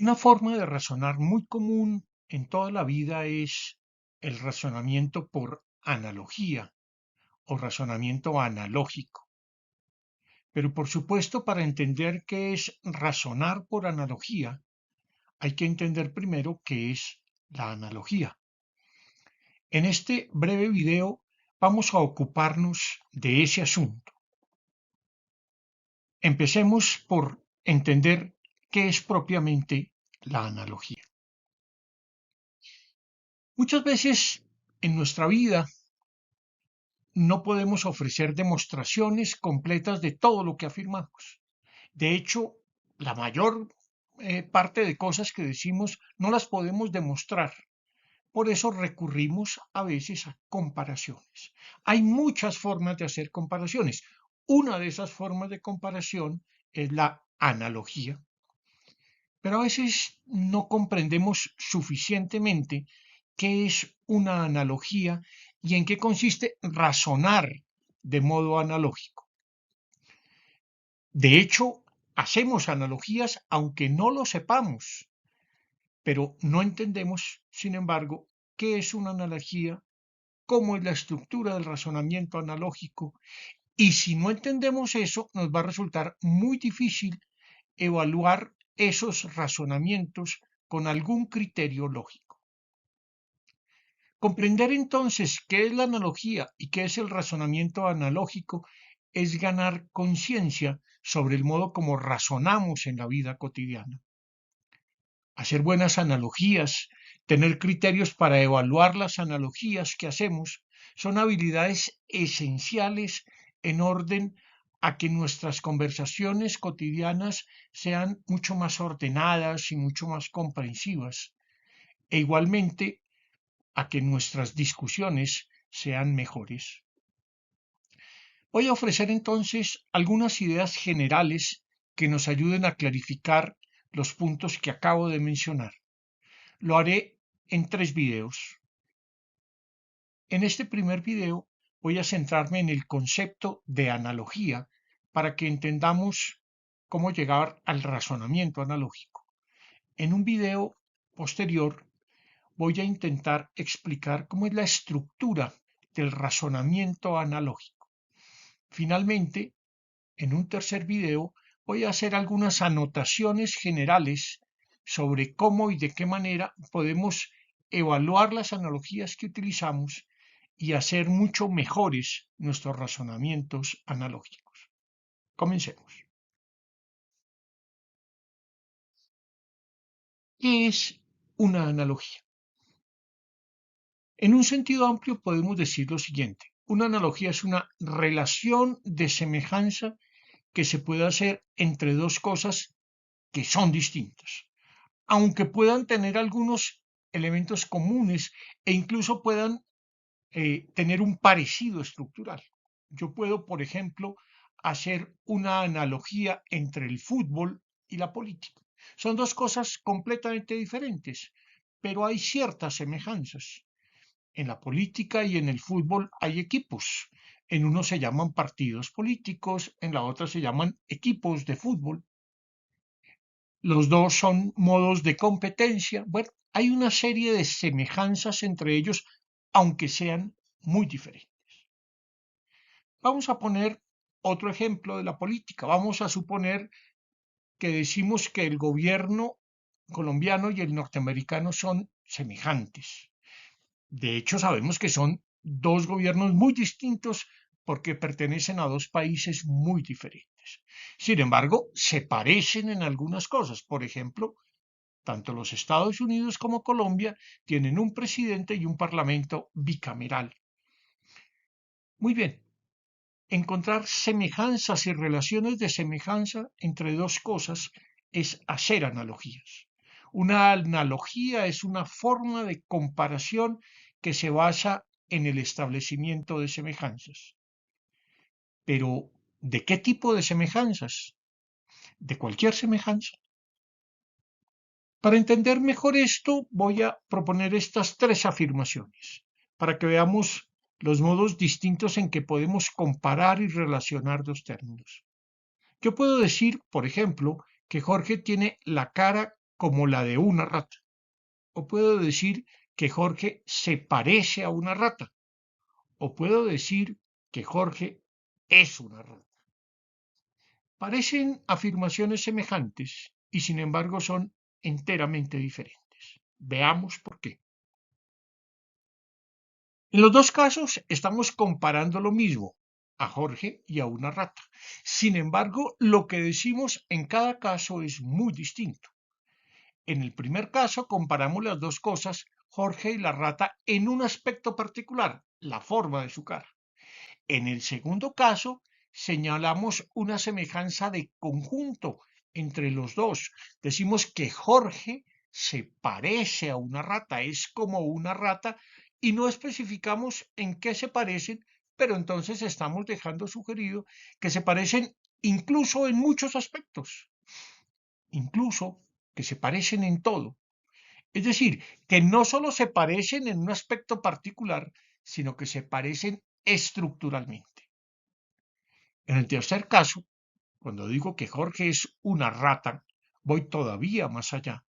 Una forma de razonar muy común en toda la vida es el razonamiento por analogía o razonamiento analógico. Pero por supuesto, para entender qué es razonar por analogía, hay que entender primero qué es la analogía. En este breve video vamos a ocuparnos de ese asunto. Empecemos por entender qué es propiamente la analogía. Muchas veces en nuestra vida no podemos ofrecer demostraciones completas de todo lo que afirmamos. De hecho, la mayor parte de cosas que decimos no las podemos demostrar. Por eso recurrimos a veces a comparaciones. Hay muchas formas de hacer comparaciones. Una de esas formas de comparación es la analogía. Pero a veces no comprendemos suficientemente qué es una analogía y en qué consiste razonar de modo analógico. De hecho, hacemos analogías aunque no lo sepamos, pero no entendemos, sin embargo, qué es una analogía, cómo es la estructura del razonamiento analógico, y si no entendemos eso, nos va a resultar muy difícil evaluar esos razonamientos con algún criterio lógico. Comprender entonces qué es la analogía y qué es el razonamiento analógico es ganar conciencia sobre el modo como razonamos en la vida cotidiana. Hacer buenas analogías, tener criterios para evaluar las analogías que hacemos, son habilidades esenciales en orden a que nuestras conversaciones cotidianas sean mucho más ordenadas y mucho más comprensivas, e igualmente a que nuestras discusiones sean mejores. Voy a ofrecer entonces algunas ideas generales que nos ayuden a clarificar los puntos que acabo de mencionar. Lo haré en 3 videos. En este primer video voy a centrarme en el concepto de analogía para que entendamos cómo llegar al razonamiento analógico. En un video posterior voy a intentar explicar cómo es la estructura del razonamiento analógico. Finalmente, en un tercer video voy a hacer algunas anotaciones generales sobre cómo y de qué manera podemos evaluar las analogías que utilizamos y hacer mucho mejores nuestros razonamientos analógicos. Comencemos. ¿Qué es una analogía? En un sentido amplio podemos decir lo siguiente. Una analogía es una relación de semejanza que se puede hacer entre dos cosas que son distintas, aunque puedan tener algunos elementos comunes e incluso puedan tener un parecido estructural. Yo puedo, por ejemplo, hacer una analogía entre el fútbol y la política. Son dos cosas completamente diferentes, pero hay ciertas semejanzas. En la política y en el fútbol hay equipos. En uno se llaman partidos políticos, en la otra se llaman equipos de fútbol. Los dos son modos de competencia. Bueno, hay una serie de semejanzas entre ellos, aunque sean muy diferentes. Vamos a poner otro ejemplo de la política. Vamos a suponer que decimos que el gobierno colombiano y el norteamericano son semejantes. De hecho, sabemos que son dos gobiernos muy distintos porque pertenecen a dos países muy diferentes. Sin embargo, se parecen en algunas cosas. Por ejemplo, tanto los Estados Unidos como Colombia tienen un presidente y un parlamento bicameral. Muy bien, encontrar semejanzas y relaciones de semejanza entre dos cosas es hacer analogías. Una analogía es una forma de comparación que se basa en el establecimiento de semejanzas. Pero, ¿de qué tipo de semejanzas? De cualquier semejanza. Para entender mejor esto, voy a proponer estas 3 afirmaciones, para que veamos los modos distintos en que podemos comparar y relacionar dos términos. Yo puedo decir, por ejemplo, que Jorge tiene la cara como la de una rata. O puedo decir que Jorge se parece a una rata. O puedo decir que Jorge es una rata. Parecen afirmaciones semejantes y sin embargo son enteramente diferentes. Veamos por qué. En los dos casos estamos comparando lo mismo, a Jorge y a una rata. Sin embargo, lo que decimos en cada caso es muy distinto. En el primer caso comparamos las dos cosas, Jorge y la rata, en un aspecto particular, la forma de su cara. En el segundo caso, señalamos una semejanza de conjunto entre los dos. Decimos que Jorge se parece a una rata, es como una rata, y no especificamos en qué se parecen, pero entonces estamos dejando sugerido que se parecen incluso en muchos aspectos, incluso que se parecen en todo. Es decir, que no solo se parecen en un aspecto particular, sino que se parecen estructuralmente. En el tercer caso, cuando digo que Jorge es una rata, voy todavía más allá.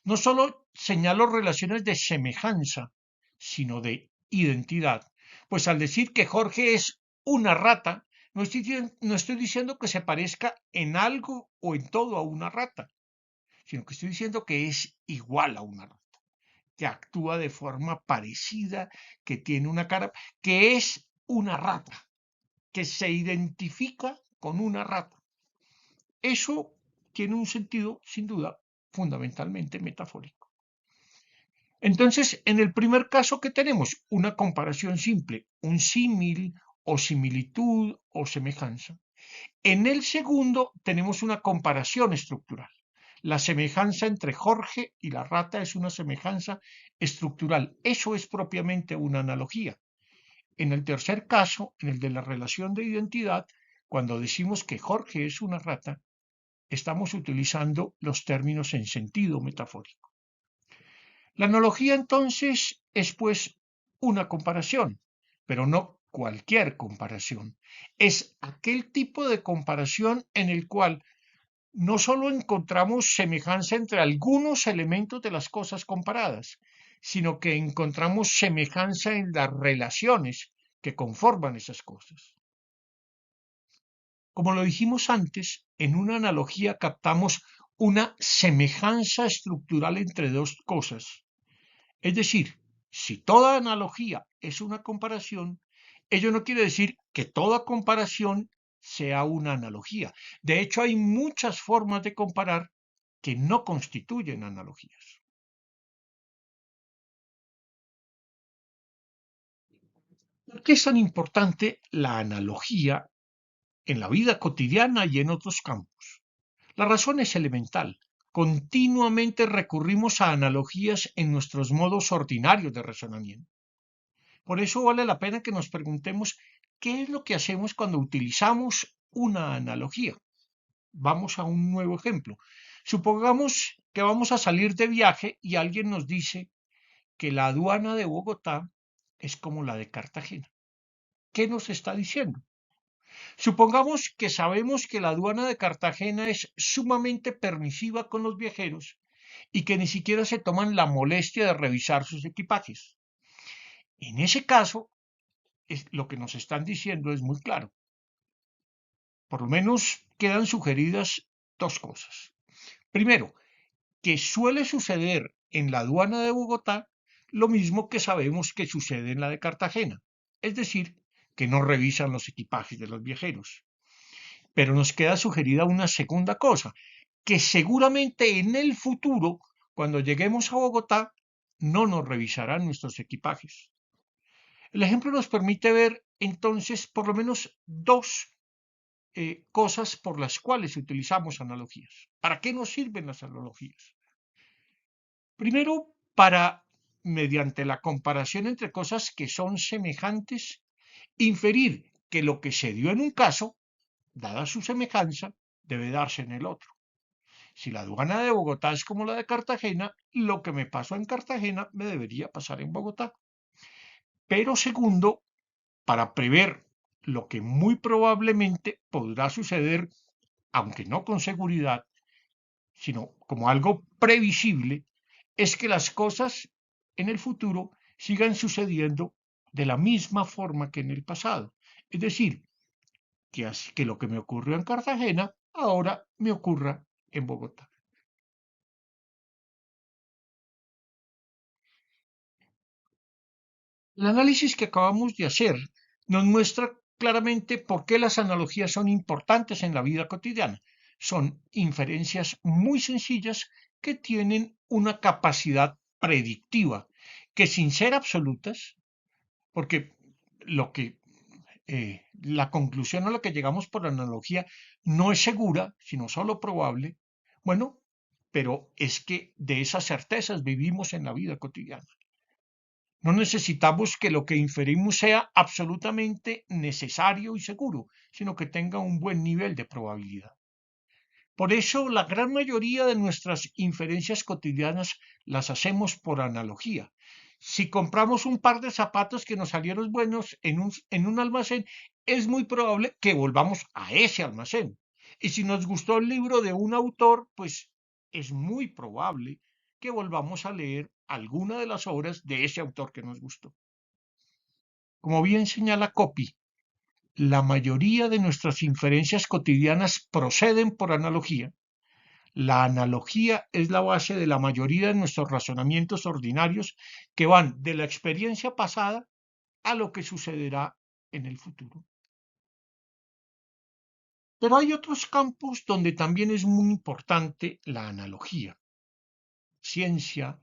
No solo señalo relaciones de semejanza, sino de identidad. Pues al decir que Jorge es una rata, no estoy diciendo que se parezca en algo o en todo a una rata, sino que estoy diciendo que es igual a una rata, que actúa de forma parecida, que tiene una cara, que es una rata, que se identifica con una rata. Eso tiene un sentido, sin duda, fundamentalmente metafórico. Entonces, en el primer caso que tenemos, una comparación simple, un símil o similitud o semejanza. En el segundo tenemos una comparación estructural. La semejanza entre Jorge y la rata es una semejanza estructural. Eso es propiamente una analogía. En el tercer caso, en el de la relación de identidad, cuando decimos que Jorge es una rata, estamos utilizando los términos en sentido metafórico. La analogía entonces es pues una comparación, pero no cualquier comparación. Es aquel tipo de comparación en el cual no solo encontramos semejanza entre algunos elementos de las cosas comparadas, sino que encontramos semejanza en las relaciones que conforman esas cosas. Como lo dijimos antes, en una analogía captamos una semejanza estructural entre dos cosas. Es decir, si toda analogía es una comparación, ello no quiere decir que toda comparación sea una analogía. De hecho, hay muchas formas de comparar que no constituyen analogías. ¿Por qué es tan importante la analogía en la vida cotidiana y en otros campos? La razón es elemental. Continuamente recurrimos a analogías en nuestros modos ordinarios de razonamiento. Por eso vale la pena que nos preguntemos qué es lo que hacemos cuando utilizamos una analogía. Vamos a un nuevo ejemplo. Supongamos que vamos a salir de viaje y alguien nos dice que la aduana de Bogotá es como la de Cartagena. ¿Qué nos está diciendo? Supongamos que sabemos que la aduana de Cartagena es sumamente permisiva con los viajeros y que ni siquiera se toman la molestia de revisar sus equipajes. En ese caso, lo que nos están diciendo es muy claro. Por lo menos quedan sugeridas dos cosas. Primero, que suele suceder en la aduana de Bogotá lo mismo que sabemos que sucede en la de Cartagena, es decir, que no revisan los equipajes de los viajeros. Pero nos queda sugerida una segunda cosa, que seguramente en el futuro, cuando lleguemos a Bogotá, no nos revisarán nuestros equipajes. El ejemplo nos permite ver entonces por lo menos dos cosas por las cuales utilizamos analogías. ¿Para qué nos sirven las analogías? Primero, para, mediante la comparación entre cosas que son semejantes, inferir que lo que se dio en un caso, dada su semejanza, debe darse en el otro. Si la aduana de Bogotá es como la de Cartagena, lo que me pasó en Cartagena me debería pasar en Bogotá. Pero segundo, para prever lo que muy probablemente podrá suceder, aunque no con seguridad, sino como algo previsible, es que las cosas en el futuro sigan sucediendo de la misma forma que en el pasado. Es decir, que lo que me ocurrió en Cartagena ahora me ocurra en Bogotá. El análisis que acabamos de hacer nos muestra claramente por qué las analogías son importantes en la vida cotidiana. Son inferencias muy sencillas que tienen una capacidad predictiva, que sin ser absolutas, porque la conclusión a la que llegamos por analogía no es segura, sino solo probable, bueno, pero es que de esas certezas vivimos en la vida cotidiana. No necesitamos que lo que inferimos sea absolutamente necesario y seguro, sino que tenga un buen nivel de probabilidad. Por eso, la gran mayoría de nuestras inferencias cotidianas las hacemos por analogía. Si compramos un par de zapatos que nos salieron buenos en un almacén, es muy probable que volvamos a ese almacén. Y si nos gustó el libro de un autor, pues es muy probable que volvamos a leer alguna de las obras de ese autor que nos gustó. Como bien señala Copy, la mayoría de nuestras inferencias cotidianas proceden por analogía. La analogía es la base de la mayoría de nuestros razonamientos ordinarios que van de la experiencia pasada a lo que sucederá en el futuro. Pero hay otros campos donde también es muy importante la analogía: ciencia,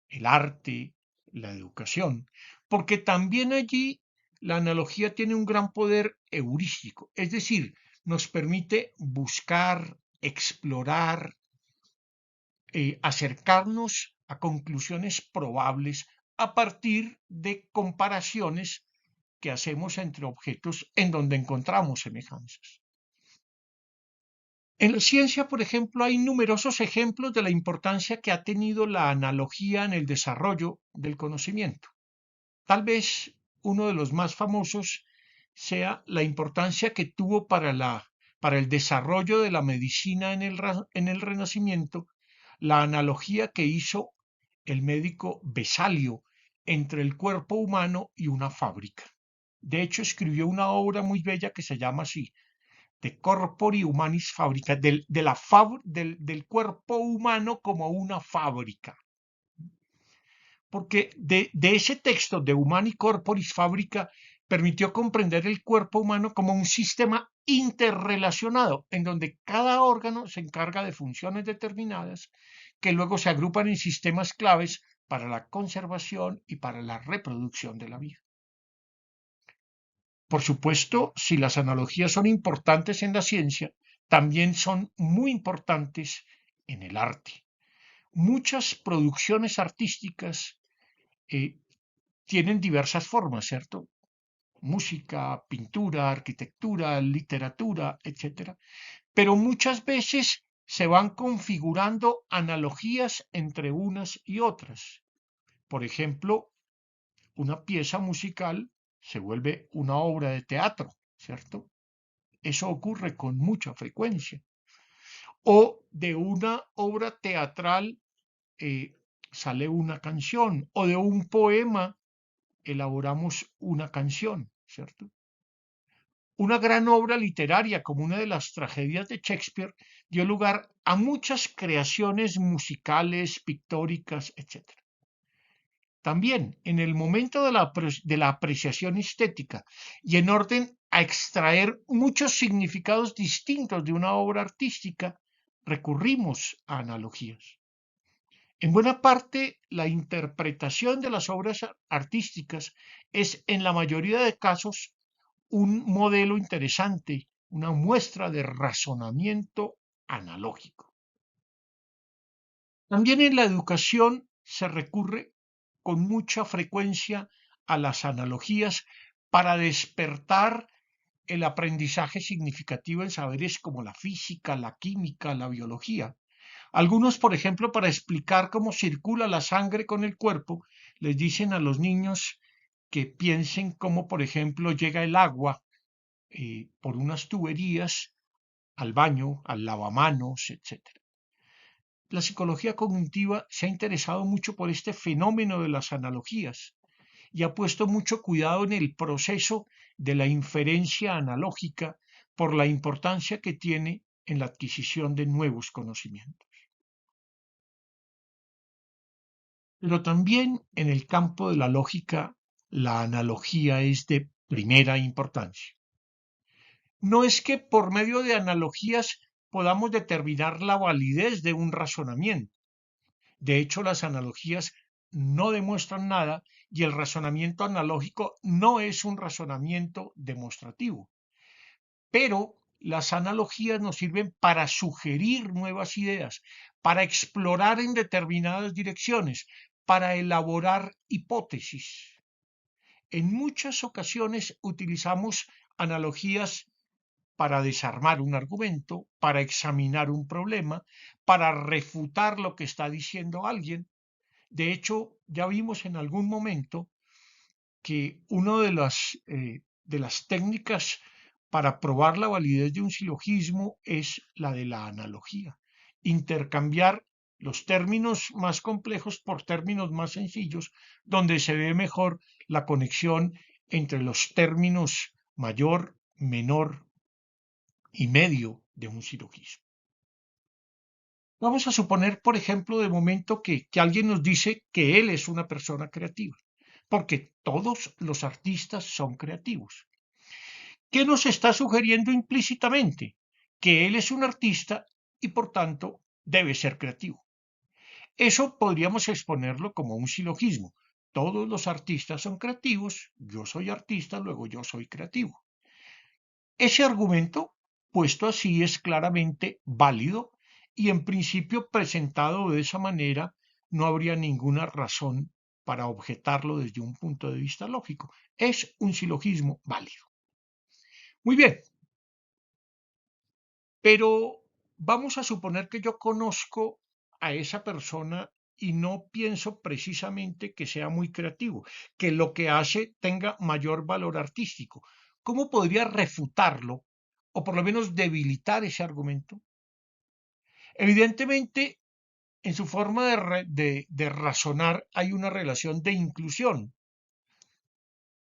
el arte, la educación, porque también allí la analogía tiene un gran poder heurístico, es decir, nos permite buscar, explorar, acercarnos a conclusiones probables a partir de comparaciones que hacemos entre objetos en donde encontramos semejanzas. En la ciencia, por ejemplo, hay numerosos ejemplos de la importancia que ha tenido la analogía en el desarrollo del conocimiento. Tal vez uno de los más famosos sea la importancia que tuvo para el desarrollo de la medicina en el Renacimiento, la analogía que hizo el médico Vesalio entre el cuerpo humano y una fábrica. De hecho, escribió una obra muy bella que se llama así: De Corpori Humanis Fabrica, del cuerpo humano como una fábrica. Porque de ese texto de Humani Corporis Fabrica permitió comprender el cuerpo humano como un sistema interrelacionado, en donde cada órgano se encarga de funciones determinadas que luego se agrupan en sistemas claves para la conservación y para la reproducción de la vida. Por supuesto, si las analogías son importantes en la ciencia, también son muy importantes en el arte. Muchas producciones artísticas eh, tienen diversas formas, ¿cierto? Música, pintura, arquitectura, literatura, etcétera. Pero muchas veces se van configurando analogías entre unas y otras. Por ejemplo, una pieza musical se vuelve una obra de teatro, ¿cierto? Eso ocurre con mucha frecuencia. O de una obra teatral sale una canción, o de un poema elaboramos una canción, ¿cierto? Una gran obra literaria como una de las tragedias de Shakespeare dio lugar a muchas creaciones musicales, pictóricas, etc. También en el momento de la apreciación estética y en orden a extraer muchos significados distintos de una obra artística, recurrimos a analogías. En buena parte, la interpretación de las obras artísticas es, en la mayoría de casos, un modelo interesante, una muestra de razonamiento analógico. También en la educación se recurre con mucha frecuencia a las analogías para despertar el aprendizaje significativo en saberes como la física, la química, la biología. Algunos, por ejemplo, para explicar cómo circula la sangre con el cuerpo, les dicen a los niños que piensen cómo, por ejemplo, llega el agua por unas tuberías al baño, al lavamanos, etc. la psicología cognitiva se ha interesado mucho por este fenómeno de las analogías y ha puesto mucho cuidado en el proceso de la inferencia analógica por la importancia que tiene en la adquisición de nuevos conocimientos. Pero también en el campo de la lógica, la analogía es de primera importancia. No es que por medio de analogías podamos determinar la validez de un razonamiento. De hecho, las analogías no demuestran nada y el razonamiento analógico no es un razonamiento demostrativo. Pero las analogías nos sirven para sugerir nuevas ideas, para explorar en determinadas direcciones, para elaborar hipótesis. En muchas ocasiones utilizamos analogías para desarmar un argumento, para examinar un problema, para refutar lo que está diciendo alguien. De hecho, ya vimos en algún momento que una de las técnicas para probar la validez de un silogismo es la de la analogía. Intercambiar los términos más complejos por términos más sencillos, donde se ve mejor la conexión entre los términos mayor, menor y medio de un silogismo. Vamos a suponer, por ejemplo, de momento que alguien nos dice que él es una persona creativa, porque todos los artistas son creativos. ¿Qué nos está sugiriendo implícitamente? Que él es un artista y por tanto debe ser creativo. Eso podríamos exponerlo como un silogismo. Todos los artistas son creativos, yo soy artista, luego yo soy creativo. Ese argumento, puesto así, es claramente válido y en principio presentado de esa manera no habría ninguna razón para objetarlo desde un punto de vista lógico. Es un silogismo válido. Muy bien, pero vamos a suponer que yo conozco a esa persona y no pienso precisamente que sea muy creativo, que lo que hace tenga mayor valor artístico. ¿Cómo podría refutarlo o por lo menos debilitar ese argumento? Evidentemente, en su forma de razonar hay una relación de inclusión.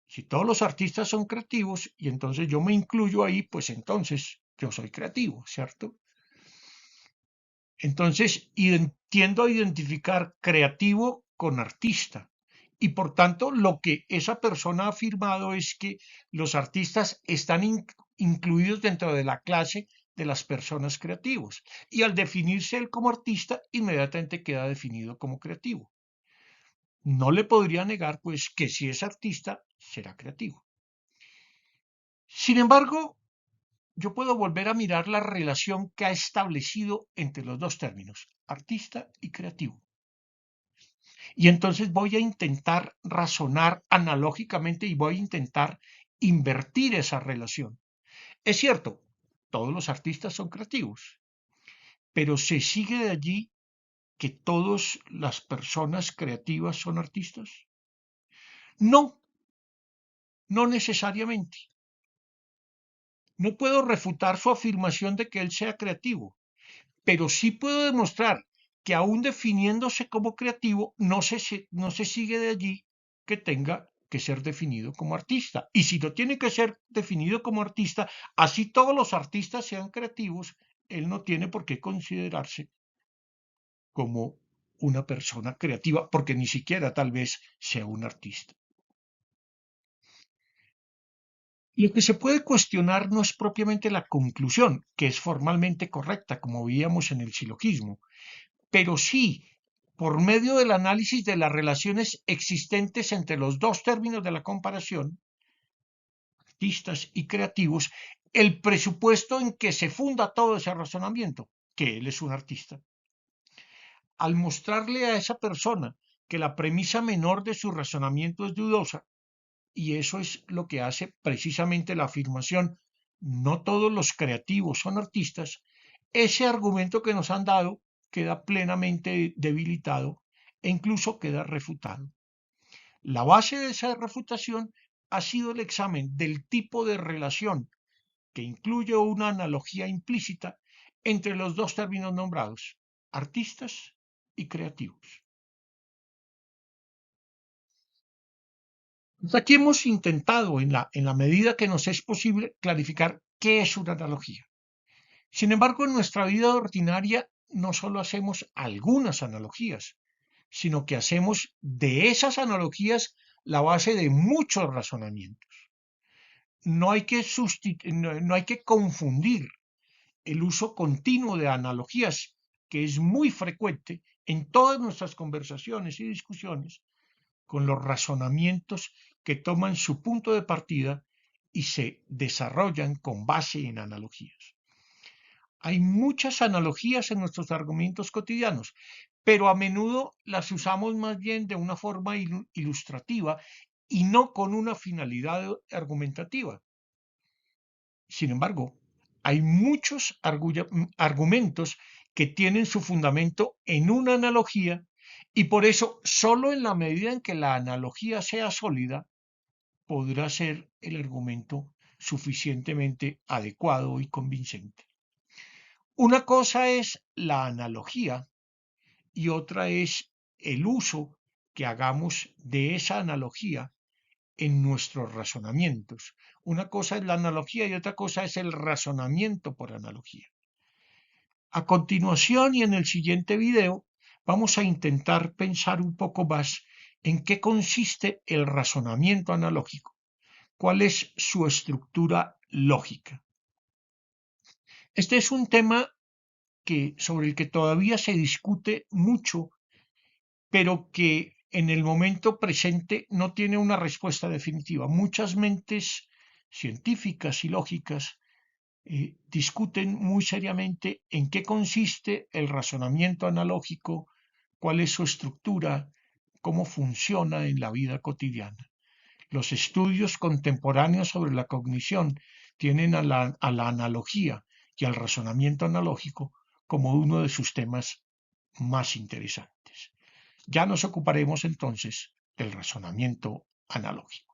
Si todos los artistas son creativos y entonces yo me incluyo ahí, pues entonces yo soy creativo, ¿cierto? Entonces tiendo a identificar creativo con artista. Y por tanto, lo que esa persona ha afirmado es que los artistas están incluidos dentro de la clase de las personas creativos. Y al definirse él como artista, inmediatamente queda definido como creativo. No le podría negar, pues, que si es artista, será creativo. Sin embargo, yo puedo volver a mirar la relación que ha establecido entre los dos términos, artista y creativo. Y entonces voy a intentar razonar analógicamente y voy a intentar invertir esa relación. Es cierto, todos los artistas son creativos, pero ¿se sigue de allí que todas las personas creativas son artistas? No, no necesariamente. No puedo refutar su afirmación de que él sea creativo, pero sí puedo demostrar que aún definiéndose como creativo, no se sigue de allí que tenga que ser definido como artista. Y si no tiene que ser definido como artista, así todos los artistas sean creativos, él no tiene por qué considerarse como una persona creativa, porque ni siquiera tal vez sea un artista. Lo que se puede cuestionar no es propiamente la conclusión, que es formalmente correcta, como veíamos en el silogismo, pero sí, por medio del análisis de las relaciones existentes entre los dos términos de la comparación, artistas y creativos, el presupuesto en que se funda todo ese razonamiento, que él es un artista. Al mostrarle a esa persona que la premisa menor de su razonamiento es dudosa, y eso es lo que hace precisamente la afirmación, no todos los creativos son artistas, ese argumento que nos han dado queda plenamente debilitado e incluso queda refutado. La base de esa refutación ha sido el examen del tipo de relación que incluye una analogía implícita entre los dos términos nombrados, artistas y creativos. Aquí hemos intentado, en la medida que nos es posible, clarificar qué es una analogía. Sin embargo, en nuestra vida ordinaria no solo hacemos algunas analogías, sino que hacemos de esas analogías la base de muchos razonamientos. No hay que confundir el uso continuo de analogías, que es muy frecuente en todas nuestras conversaciones y discusiones, con los razonamientos que toman su punto de partida y se desarrollan con base en analogías. Hay muchas analogías en nuestros argumentos cotidianos, pero a menudo las usamos más bien de una forma ilustrativa y no con una finalidad argumentativa. Sin embargo, hay muchos argumentos que tienen su fundamento en una analogía y por eso solo en la medida en que la analogía sea sólida podrá ser el argumento suficientemente adecuado y convincente. Una cosa es la analogía y otra es el uso que hagamos de esa analogía en nuestros razonamientos. Una cosa es la analogía y otra cosa es el razonamiento por analogía. A continuación y en el siguiente video vamos a intentar pensar un poco más en qué consiste el razonamiento analógico, cuál es su estructura lógica. Este es un tema sobre el que todavía se discute mucho, pero que en el momento presente no tiene una respuesta definitiva. Muchas mentes científicas y lógicas discuten muy seriamente en qué consiste el razonamiento analógico, cuál es su estructura, cómo funciona en la vida cotidiana. Los estudios contemporáneos sobre la cognición tienen a la analogía y al razonamiento analógico como uno de sus temas más interesantes. Ya nos ocuparemos entonces del razonamiento analógico.